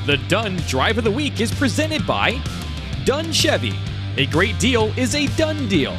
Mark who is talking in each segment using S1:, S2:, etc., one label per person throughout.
S1: The Dunn Drive of the Week is presented by Dunn Chevy. A great deal is a done deal.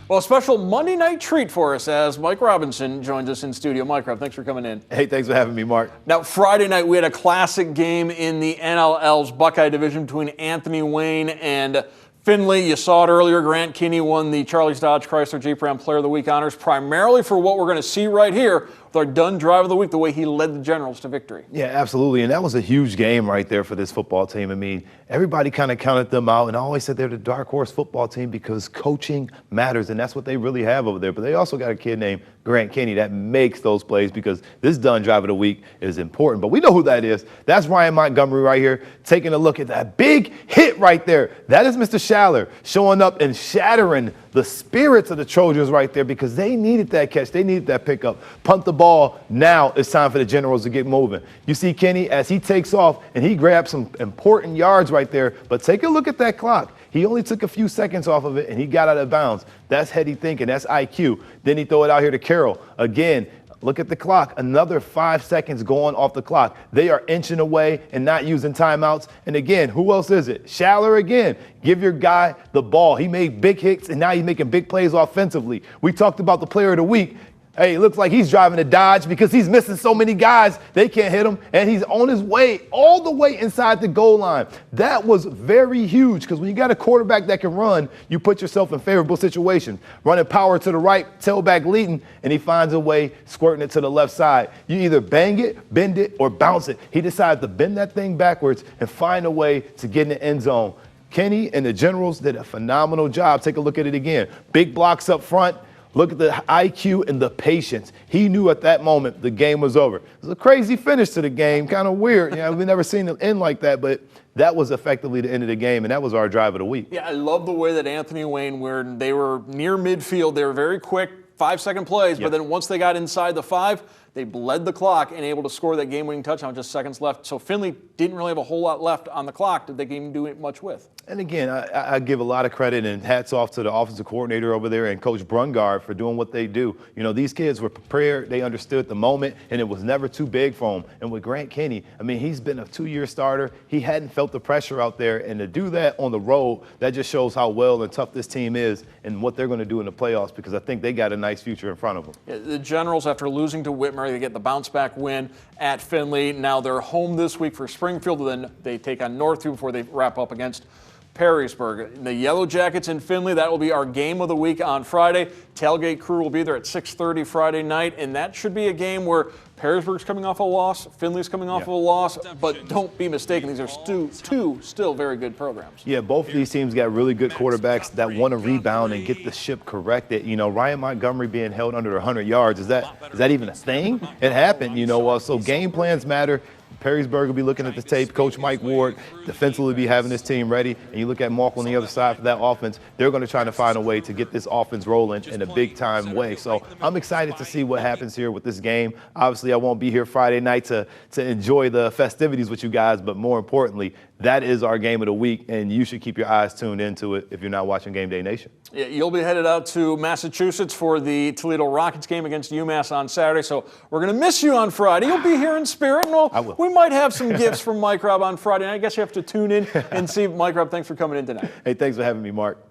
S2: Well, a special Monday night treat for us as Mike Robinson joins us in studio. Mike Rob, thanks for coming in.
S3: Hey, thanks for having me, Mark.
S2: Now, Friday night we had a classic game in the NLL's Buckeye division between Anthony Wayne and Findlay. You saw it earlier. Grant Kinney won the Charlie's Dodge Chrysler Jeep Ram Player of the Week honors primarily for what we're going to see right here with our Dunn Drive of the Week, the way he led the Generals to victory.
S3: Yeah, absolutely. And that was a huge game right there for this football team. I mean, everybody kind of counted them out, and I always said they're the dark horse football team because coaching matters, and that's what they really have over there. But they also got a kid named Grant Kinney that makes those plays because this Dunn Drive of the Week is important. But we know who that is. That's Ryan Montgomery right here, taking a look at that big hit right there. That is Mr. Schaller showing up and shattering the spirits of the Trojans right there because they needed that catch. They needed that pickup. Punt the ball. Now it's time for the Generals to get moving. You see Kinney as he takes off and he grabs some important yards right there. But take a look at that clock. He only took a few seconds off of it and he got out of bounds. That's heady thinking. That's IQ. Then he throw it out here to Carroll. Again, look at the clock. Another 5 seconds going off the clock. They are inching away and not using timeouts. And again, who else is it? Schaller again. Give your guy the ball. He made big hits, and now he's making big plays offensively. We talked about the player of the week. Hey, it looks like he's driving a Dodge because he's missing so many guys. They can't hit him, and he's on his way all the way inside the goal line. That was very huge because when you got a quarterback that can run, you put yourself in favorable situations. Running power to the right, tailback leading, and he finds a way squirting it to the left side. You either bang it, bend it, or bounce it. He decided to bend that thing backwards and find a way to get in the end zone. Kenny and the Generals did a phenomenal job. Take a look at it again. Big blocks up front. Look at the IQ and the patience. He knew at that moment the game was over. It was a crazy finish to the game, kind of weird. We've never seen it end like that, but that was effectively the end of the game, and that was our drive of the week.
S2: Yeah, I love the way that Anthony Wayne, where they were near midfield, they were very quick, 5-second plays, but then once they got inside the 5, they bled the clock and able to score that game-winning touchdown with just seconds left. So Findlay didn't really have a whole lot left on the clock that they can even do much with.
S3: And again, I give a lot of credit and hats off to the offensive coordinator over there and Coach Brungard for doing what they do. You know, these kids were prepared. They understood the moment, and it was never too big for them. And with Grant Kinney, I mean, he's been a 2-year starter. He hadn't felt the pressure out there. And to do that on the road, that just shows how well and tough this team is and what they're going to do in the playoffs because I think they got a nice future in front of them.
S2: Yeah, the Generals, after losing to Whitmer, they get the bounce-back win at Findlay. Now they're home this week for Springfield, and then they take on Northview before they wrap up against Perrysburg. The Yellow Jackets in Findlay, that will be our game of the week on Friday. Tailgate crew will be there at 6:30 Friday night, and that should be a game where Perrysburg's coming off a loss, Findlay's coming off of a loss, but don't be mistaken, these are two still very good programs.
S3: Yeah, both of these teams got really good quarterbacks that want to rebound and get the ship corrected. You know, Ryan Montgomery being held under 100 yards, is that even a thing? It happened, so game plans matter. Perrysburg will be looking at the tape. Coach Mike Ward defensively will be having this team ready. And you look at Mark on the other side for that offense, they're going to try to find a way to get this offense rolling in a big-time way. So I'm excited to see what happens here with this game. Obviously, I won't be here Friday night to enjoy the festivities with you guys, but more importantly, that is our game of the week, and you should keep your eyes tuned into it if you're not watching Game Day Nation.
S2: Yeah, you'll be headed out to Massachusetts for the Toledo Rockets game against UMass on Saturday, so we're going to miss you on Friday. You'll be here in spirit, and we might have some gifts from Mike Rob on Friday. I guess you have to tune in and see. Mike Rob, thanks for coming in tonight.
S3: Hey, thanks for having me, Mark.